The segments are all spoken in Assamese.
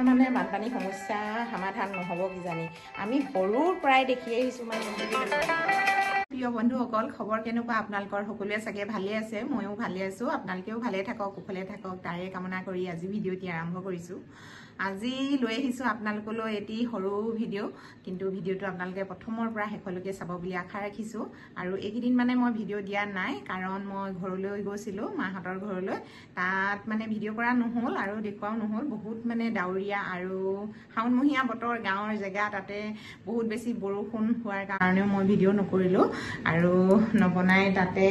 আমাৰ মানে বানপানী সমস্যা সমাধান নহ'ব কিজানি আমি সৰুৰ পৰাই দেখি আহিছোঁ মানে প্ৰিয় বন্ধুসকল খবৰ কেনেকুৱা আপোনালোকৰ সকলোৱে চাগে ভালে আছে ময়ো ভালে আছোঁ আপোনালোকেও ভালে থাকক কুশলে থাকক তাৰে কামনা কৰি আজি ভিডিঅ'টি আৰম্ভ কৰিছোঁ আজি লৈ আহিছোঁ আপোনালোকলৈ এটি সৰু ভিডিঅ' কিন্তু ভিডিঅ'টো আপোনালোকে প্ৰথমৰ পৰা শেষলৈকে চাব বুলি আশা ৰাখিছোঁ আৰু এইকেইদিন মানে মই ভিডিঅ' দিয়া নাই কাৰণ মই ঘৰলৈ গৈছিলোঁ মাহঁতৰ ঘৰলৈ তাত মানে ভিডিঅ' কৰা নহ'ল আৰু দেখুৱাও নহ'ল বহুত মানে ডাৱৰীয়া আৰু শাওণমহীয়া বতৰ গাঁৱৰ জেগা তাতে বহুত বেছি বৰষুণ হোৱাৰ কাৰণেও মই ভিডিঅ' নকৰিলোঁ আৰু নবনাই তাতে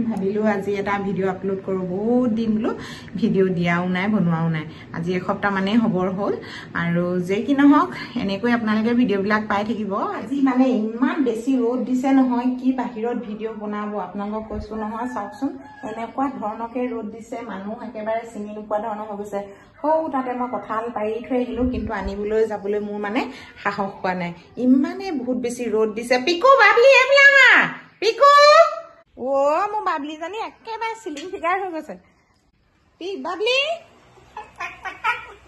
ভাবিলোঁ আজি এটা ভিডিঅ' আপলোড কৰোঁ বহুত দিন বোলো ভিডিঅ' দিয়াও নাই বনোৱাও নাই আজি এসপ্তাহ মানেই হ'বৰ হ'ল আৰু যে কি নহওক এনেকৈ আপোনালোকে ভিডিঅ'বিলাক পাই থাকিব আজি মানে ইমান বেছি ৰ'দ দিছে নহয় কি বাহিৰত ভিডিঅ' বনাব আপোনালোকক কৈছোঁ নহয় চাওকচোন এনেকুৱা ধৰণকে ৰ'দ দিছে মানুহ একেবাৰে চিনি নোপোৱা ধৰণৰ হৈ গৈছে সৌ তাতে মই কঁঠাল পাৰি থৈ আহিলোঁ কিন্তু আনিবলৈ যাবলৈ মোৰ মানে সাহস হোৱা নাই ইমানেই বহুত বেছি ৰ'দ দিছে পিকু বাবলি এইবিলাক পিকু অ' মোৰ বাবলিজনী একেবাৰে চিলিং ফিগাৰ হৈ গৈছে Babli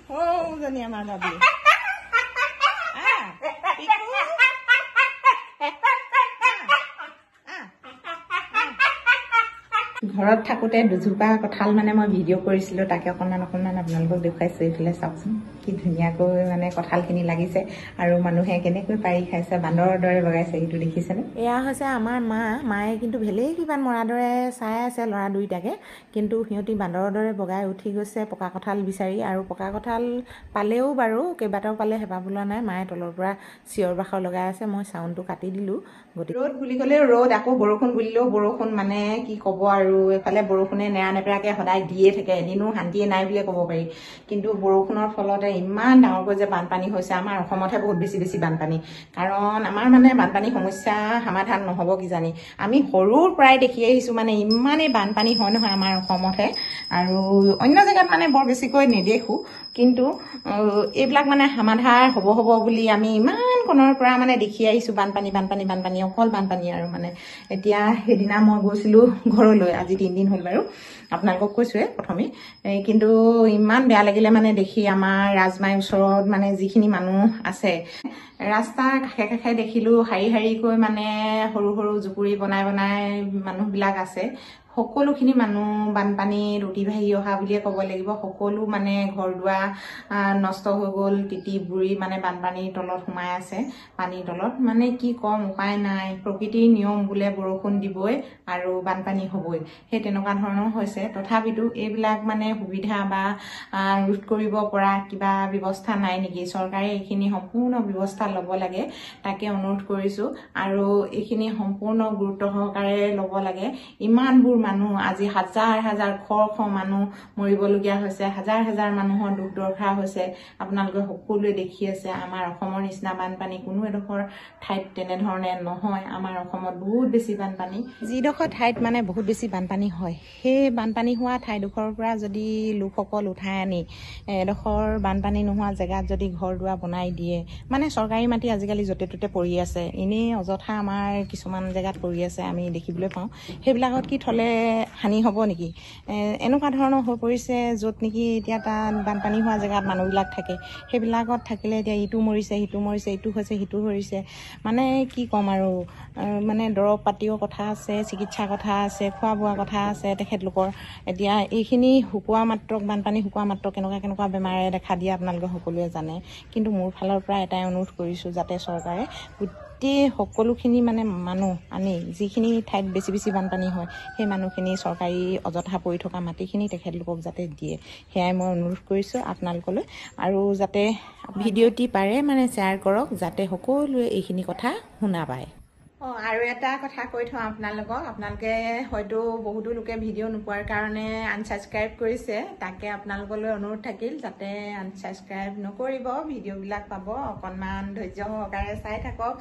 Oh, jani amar babi. ঘৰত থাকোতে দুজোপা কঁঠাল মানে মই ভিডিঅ' কৰিছিলোঁ তাকে অকণমান আপোনালোকক দেখুৱাইছোঁ এইফালে চাওকচোন কি ধুনীয়াকৈ মানে কঁঠালখিনি লাগিছে আৰু মানুহে কেনেকৈ পাৰি খাইছে বান্দৰৰ দৰে বগাইছে সেইটো দেখিছেনে এয়া হৈছে আমাৰ মায়ে কিন্তু ভেলেই কিমান মৰাৰ দৰে চাই আছে ল'ৰা দুইটাকে কিন্তু সিহঁতি বান্দৰৰ দৰে বগাই উঠি গৈছে পকা কঁঠাল বিচাৰি আৰু পকা কঁঠাল পালেও বাৰু কেইবাটাও পালে হেঁপাহ পলোৱা নাই মায়ে তলৰ পৰা চিঞৰ বাখৰ লগাই আছে মই চাউণ্ডটো কাটি দিলোঁ গতিকে ৰ'দ বুলি ক'লে ৰ'দ আকৌ বৰষুণ বুলিলেও বৰষুণ মানে কি ক'ব আৰু এফালে বৰষুণে নেৰানেপেৰাকৈ সদায় দিয়ে থাকে এদিনো শান্তিয়ে নাই বুলিয়ে ক'ব পাৰি কিন্তু বৰষুণৰ ফলতে ইমান ডাঙৰকৈ যে বানপানী হৈছে আমাৰ অসমতহে বহুত বেছি বানপানী কাৰণ আমাৰ মানে বানপানী সমস্যা সমাধান নহ'ব কিজানি আমি সৰুৰ পৰাই দেখি আহিছোঁ মানে ইমানেই বানপানী হয় নহয় আমাৰ অসমতহে আৰু অন্য জেগাত মানে বৰ বেছিকৈ নেদেখোঁ কিন্তু এইবিলাক মানে সমাধান হ'ব বুলি আমি ইমান কোণৰ পৰা মানে দেখি আহিছোঁ বানপানী অকল বানপানী আৰু মানে এতিয়া সেইদিনা মই গৈছিলোঁ ঘৰলৈ আজি 3 দিন হ'ল বাৰু আপোনালোকক কৈছোঁৱে প্ৰথমে কিন্তু ইমান বেয়া লাগিলে মানে দেখি আমাৰ ৰাজমাইৰ ওচৰত মানে যিখিনি মানুহ আছে ৰাস্তাৰ কাষে দেখিলোঁ শাৰীকৈ মানে সৰু জুপুৰি বনাই মানুহবিলাক আছে সকলোখিনি মানুহ বানপানীত উটি ভাহি অহা বুলিয়ে ক'ব লাগিব সকলো মানে ঘৰ দুৱাৰ নষ্ট হৈ গ'ল তিতি বুঢ়ী মানে বানপানীৰ তলত সোমাই আছে পানীৰ তলত মানে কি ক'ম উপায় নাই প্ৰকৃতিৰ নিয়ম বোলে বৰষুণ দিবই আৰু বানপানী হ'বই সেই তেনেকুৱা ধৰণৰ হৈছে তথাপিতো এইবিলাক মানে সুবিধা বা ৰোধ কৰিব পৰা কিবা ব্যৱস্থা নাই নেকি চৰকাৰে এইখিনি সম্পূৰ্ণ ব্যৱস্থা ল'ব লাগে তাকে অনুৰোধ কৰিছোঁ আৰু এইখিনি সম্পূৰ্ণ গুৰুত্ব সহকাৰে ল'ব লাগে ইমানবোৰ মানুহ আজি হাজাৰ শ মানুহ মৰিবলগীয়া হৈছে হাজাৰ মানুহৰ দুখ দৰকাৰ হৈছে আপোনালোকে সকলোৱে দেখি আছে আমাৰ অসমৰ নিচিনা বানপানী কোনো এডোখৰ ঠাইত তেনেধৰণে নহয় আমাৰ অসমত বহুত বেছি বানপানী যিডোখৰ ঠাইত মানে বহুত বেছি বানপানী হয় সেই বানপানী হোৱা ঠাইডোখৰৰ পৰা যদি লোকসকল উঠাই আনি এডোখৰ বানপানী নোহোৱা জেগাত যদি ঘৰ দুৱাৰ বনাই দিয়ে মানে চৰকাৰী মাটি আজিকালি য'তে ত'তে পৰি আছে এনেই অযথা আমাৰ কিছুমান জেগাত পৰি আছে আমি দেখিবলৈ পাওঁ সেইবিলাকত কি থলে হানি হ'ব নেকি এনেকুৱা ধৰণৰ হৈ পৰিছে য'ত নেকি এতিয়া তাত বানপানী হোৱা জেগাত মানুহবিলাক থাকে সেইবিলাকত থাকিলে এতিয়া ইটো মৰিছে ইটো হৈছে সিটো হৈছে মানে কি ক'ম আৰু মানে দৰৱ পাতিও কথা আছে চিকিৎসা কথা আছে খোৱা বোৱা কথা আছে তেখেতলোকৰ এতিয়া এইখিনি শুকোৱা মাত্ৰক বানপানী শুকোৱা মাত্ৰক কেনেকুৱা বেমাৰে দেখা দিয়ে আপোনালোকে সকলোৱে জানে কিন্তু মোৰ ফালৰ পৰা এটাই অনুৰোধ কৰিছোঁ যাতে চৰকাৰে গোটেই সকলোখিনি মানে মানুহ আনি যিখিনি ঠাইত বেছি বানপানী হয় সেই মানুহখিনি চৰকাৰী অযথা পৰি থকা মাটিখিনি তেখেতলোকক যাতে দিয়ে সেয়াই মই অনুৰোধ কৰিছোঁ আপোনালোকলৈ আৰু যাতে ভিডিঅ'টি পাৰে মানে শ্বেয়াৰ কৰক যাতে সকলোৱে এইখিনি কথা শুনা পায় আৰু এটা কথা কৈ থওঁ আপোনালোকে হয়তো বহুতো লোকে ভিডিঅ' নোপোৱাৰ কাৰণে আনছাবস্ক্ৰাইব কৰিছে তাকে আপোনালোকলৈ অনুৰোধ থাকিল যাতে আনছাবস্ক্ৰাইব নকৰিব ভিডিঅ'বিলাক পাব অকণমান ধৈৰ্য সহকাৰে চাই থাকক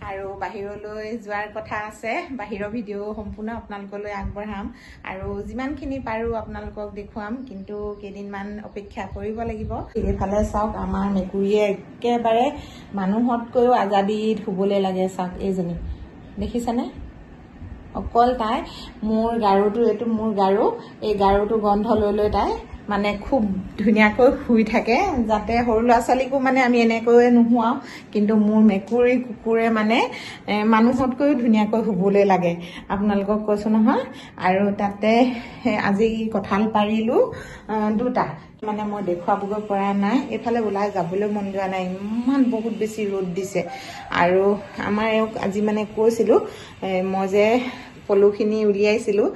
আৰু বাহিৰলৈ যোৱাৰ কথা আছে বাহিৰৰ ভিডিঅ' সম্পূৰ্ণ আপোনালোকলৈ আগবঢ়াম আৰু যিমানখিনি পাৰোঁ আপোনালোকক দেখুৱাম কিন্তু কেইদিনমান অপেক্ষা কৰিব লাগিব এইফালে চাওক আমাৰ মেকুৰীয়ে একেবাৰে মানুহতকৈও আজাদিত শুবলৈ লাগে চাওক এইজনী দেখিছেনে অকল তাই মোৰ গাৰুটো এইটো মোৰ গাৰু এই গাৰুটো গন্ধ লৈ তাই মানে খুব ধুনীয়াকৈ শুই থাকে, যাতে সৰু ল'ৰা ছোৱালীকো মানে আমি এনেকৈ নুশুৱাওঁ, কিন্তু মোৰ মেকুৰী কুকুৰে মানে মানুহতকৈও ধুনীয়াকৈ শুবলৈ লাগে, আপোনালোকক কৈছোঁ নহয়। আৰু তাতে আজি কঁঠাল পাৰিলোঁ 2টা, মানে মই দেখুৱাবগৈ পৰা নাই, এইফালে ওলাই যাবলৈ মন যোৱা নাই, ইমান বহুত বেছি ৰ'দ দিছে। আৰু আমাৰ এওঁক আজি মানে কৈছিলোঁ মই যে পলুখিনি উলিয়াইছিলোঁ,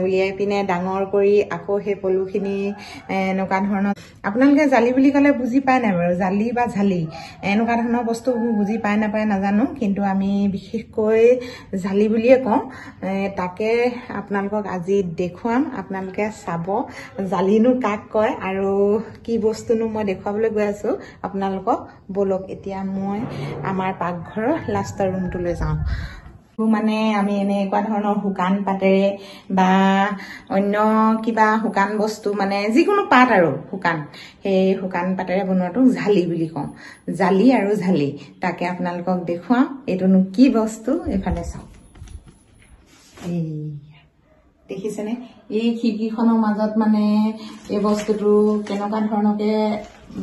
উলিয়াই পিনে ডাঙৰ কৰি আকৌ সেই পলুখিনি এনেকুৱা ধৰণৰ, আপোনালোকে জালি বুলি ক'লে বুজি পায় নাই বাৰু, জালি বা ঝালি এনেকুৱা ধৰণৰ বস্তু বুজি পায় নাপায় নাজানো, কিন্তু আমি বিশেষকৈ জালি বুলিয়ে কওঁ। তাকে আপোনালোকক আজি দেখুৱাম, আপোনালোকে চাব জালিনো কাক কয় আৰু কি বস্তুনো মই দেখুৱাবলৈ গৈ আছোঁ আপোনালোকক। ব'লক এতিয়া মই আমাৰ পাকঘৰৰ লাষ্টৰ ৰুমটোলৈ যাওঁ। মানে আমি এনেকুৱা ধৰণৰ শুকান পাতেৰে বা অন্য কিবা শুকান বস্তু, মানে যিকোনো পাত আৰু শুকান, সেই শুকান পাতেৰে বনোৱাটো জালি বুলি কওঁ। জালি আৰু ঝালি তাকে আপোনালোকক দেখুৱাওঁ, এইটোনো কি বস্তু। এইফালে চাওক, এই দেখিছেনে এই খিৰিকীখনৰ মাজত মানে এই বস্তুটো কেনেকুৱা ধৰণকে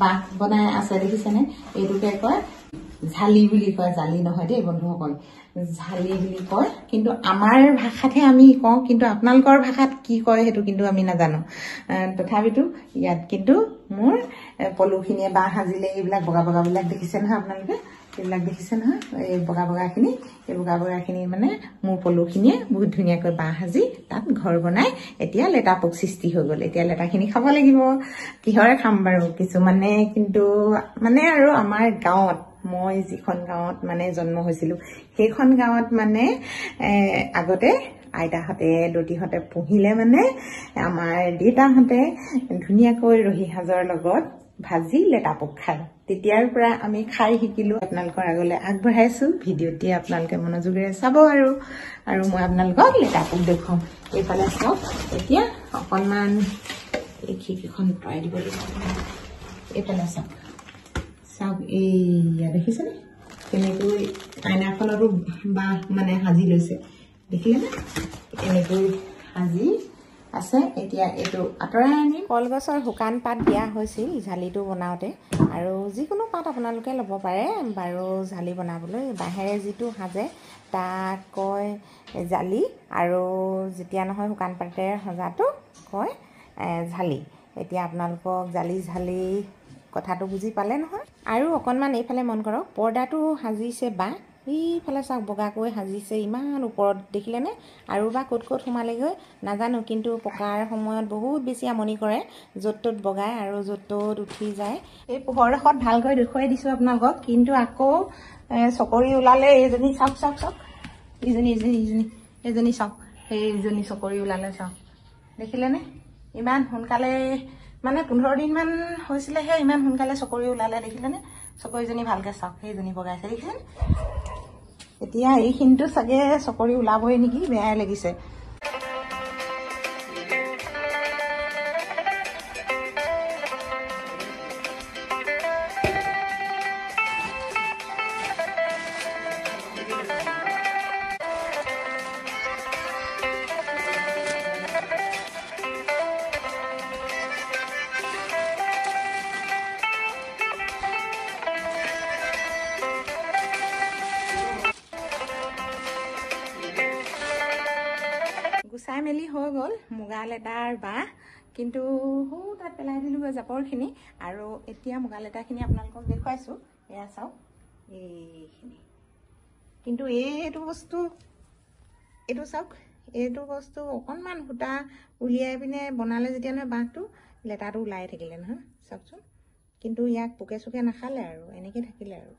বাঁহ বনাই আছে, দেখিছেনে? এইটোকে কয় ঝালি বুলি কয়, জালি নহয় দেই বন্ধুসকল, ঝালি বুলি কয়। কিন্তু আমাৰ ভাষাতহে আমি কওঁ, কিন্তু আপোনালোকৰ ভাষাত কি কয় সেইটো কিন্তু আমি নাজানো। তথাপিতো ইয়াত কিন্তু মোৰ পলুখিনিয়ে বাঁহ সাজিলে, এইবিলাক বগা বগাবিলাক দেখিছে নহয় আপোনালোকে, এইবিলাক দেখিছে নহয়, এই বগা বগাখিনি, এই বগা বগাখিনি মানে মোৰ পলুখিনিয়ে বহুত ধুনীয়াকৈ বাঁহ সাজি তাত ঘৰ বনাই এতিয়া লেটা পোক সৃষ্টি হৈ গ'ল। এতিয়া লেটাখিনি খাব লাগিব, কিহৰে খাম বাৰু? কিছুমানে কিন্তু মানে আৰু আমাৰ গাঁৱত, মই যিখন গাঁৱত মানে জন্ম হৈছিলোঁ সেইখন গাঁৱত মানে আগতে আইতাহঁতে দতিহঁতে পুহিলে মানে আমাৰ দেউতাহঁতে ধুনীয়াকৈ ৰহি সাজৰ লগত ভাজি লেটা পোক খায়। তেতিয়াৰ পৰা আমি খাই শিকিলোঁ, আপোনালোকৰ আগলৈ আগবঢ়াইছোঁ। ভিডিঅ'টি আপোনালোকে মনোযোগেৰে চাব আৰু মই আপোনালোকক লেটা পোক দেখুৱাম। এইফালে চাওক, এতিয়া অকণমান এই খিৰিকীখন আঁতৰাই দিব লাগিব। এইফালে চাওক, চাওক এইয়া দেখিছেনে কেনেকৈ আইনাখনতো বাঁহ মানে সাজি লৈছে, দেখিলেনে? এনেকৈ সাজি আছে। এতিয়া এইটো আঁতৰাই আনি কলগছৰ শুকান পাত দিয়া হৈছিল ঝালিটো বনাওঁতে, আৰু যিকোনো পাত আপোনালোকে ল'ব পাৰে বাৰু ঝালি বনাবলৈ। বাঁহেৰে যিটো সাজে তাক কয় জালি, আৰু যেতিয়া নহয় শুকান পাতেৰে সজাটো কয় ঝালি। এতিয়া আপোনালোকক জালি ঝালি কথাটো বুজি পালে নহয়। আৰু অকণমান এইফালে মন কৰক, পৰ্দাটো সাজিছে বাঁহ, এইফালে চাওক বগাকৈ সাজিছে ইমান ওপৰত, দেখিলেনে? আৰু বা ক'ত ক'ত সোমালেগৈ নাজানো, কিন্তু পকাৰ সময়ত বহুত বেছি আমনি কৰে, য'ত ত'ত বগাই আৰু য'ত ত'ত উঠি যায়। এই পোহৰ ডোখৰত ভালকৈ দেখুৱাই দিছোঁ আপোনালোকক, কিন্তু আকৌ চকৰি ওলালে। এইজনী চাওক চাওক চাওক, এইজনী চাওক, সেইজনী চকৰি ওলালে চাওক, দেখিলেনে? ইমান সোনকালে, মানে 15 দিনমান হৈছিলেহে ইমান সোনকালে চকৰি ওলালে, দেখিলেনে? চকৰিজনী ভালকৈ চাওক, সেইজনী বগাইছে, দেখিছেনে? এতিয়া এইখিনিতো চাগে চকৰি ওলাবই নেকি, বেয়াই লাগিছে। গুচাই মেলি হৈ গ'ল মুগা লেটাৰ বাঁহ, কিন্তু তাত পেলাই দিলোঁ জাপৰখিনি। আৰু এতিয়া মুগা লেটাৰখিনি আপোনালোকক দেখুৱাইছোঁ, এয়া চাওক এইখিনি। কিন্তু এইটো চাওক, এইটো বস্তু অকণমান সূতা উলিয়াই পিনে বনালে যেতিয়া নহয় বাঁহটো, লেটাৰটো ওলাই থাকিলে নহয়, চাওকচোন। কিন্তু ইয়াক পোকে চোকে নাখালে আৰু এনেকৈ থাকিলে আৰু।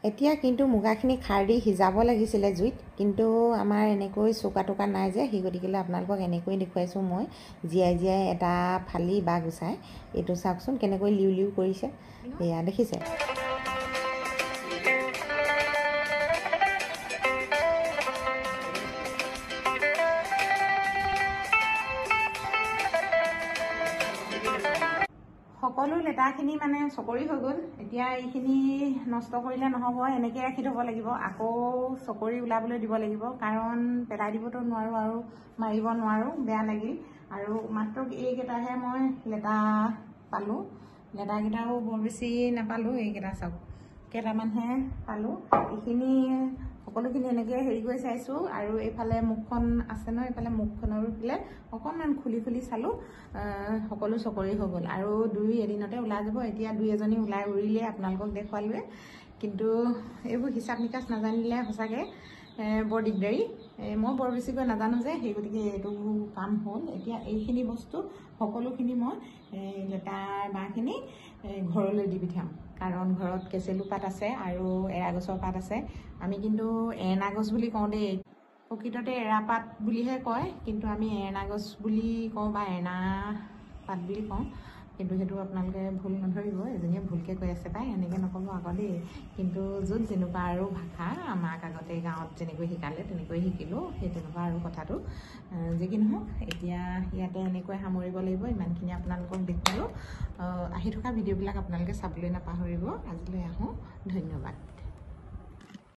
এতিয়া কিন্তু মুগাখিনি খাৰ দি সিজাব লাগিছিলে জুইত, কিন্তু আমাৰ এনেকৈ চৌকা টৌকা নাই যে, সেই গতিকেলৈ আপোনালোকক এনেকৈ দেখুৱাইছোঁ মই, জীয়াই এটা ফালি বা গুচাই। এইটো চাওকচোন কেনেকৈ লিউ লিউ কৰিছে, এয়া দেখিছে? সকলো লেটাখিনি মানে চকৰি হৈ গ'ল। এতিয়া এইখিনি নষ্ট কৰিলে নহ'ব, এনেকৈ ৰাখি থ'ব লাগিব। আকৌ চকৰি ওলাবলৈ দিব লাগিব, কাৰণ পেলাই দিবতো নোৱাৰোঁ আৰু মাৰিব নোৱাৰোঁ, বেয়া লাগিল। আৰু মাত্ৰ এইকেইটাহে মই লেটা পালোঁ। লেটাকেইটাও বৰ বেছি নাপালোঁ, এইকেইটা চাওক কেইটামানহে পালোঁ। এইখিনি সকলোখিনি এনেকৈ হেৰি কৰি চাইছোঁ। আৰু এইফালে মুখখন আছে ন, এইফালে মুখখনৰ ফালে অকণমান খুলি খুলি চালোঁ, সকলো চকৰি হৈ গ'ল। আৰু এদিনতে ওলাই যাব। এতিয়া 2-এজনী ওলাই উৰিলে আপোনালোকক দেখুৱালোৱে, কিন্তু এইবোৰ হিচাপ নিকাচ নাজানিলে সঁচাকৈ বৰ দিগদাৰী। মই বৰ বেছিকৈ নাজানো যে, সেই গতিকে এইটো কাম হ'ল। এতিয়া এইখিনি বস্তু সকলোখিনি মই লেটাৰ বাঁহখিনি ঘৰলৈ দি পঠিয়াম, কাৰণ ঘৰত কেচেলু পাত আছে আৰু এৰা গছৰ পাত আছে। আমি কিন্তু এৰেনা গছ বুলি কওঁ দেই, প্ৰকৃততে এৰা পাত বুলিহে কয়, কিন্তু আমি এৰেনা গছ বুলি কওঁ বা এৰেনা পাত বুলি কওঁ। কিন্তু সেইটো আপোনালোকে ভুল নধৰিব, এজনীয়ে ভুলকৈ কৈ আছে পাই, এনেকৈ নক'ব আকৌ দেই। কিন্তু য'ত যেনেকুৱা আৰু ভাষা, আমাক আগতে গাঁৱত যেনেকৈ শিকালে তেনেকৈ শিকিলোঁ, সেই তেনেকুৱা আৰু কথাটো। যি কি নহওক, এতিয়া ইয়াতে এনেকৈ সামৰিব লাগিব। ইমানখিনি আপোনালোকক দেখুৱালোঁ। আহি থকা ভিডিঅ'বিলাক আপোনালোকে চাবলৈ নাপাহৰিব। আজিলৈ আহোঁ, ধন্যবাদ।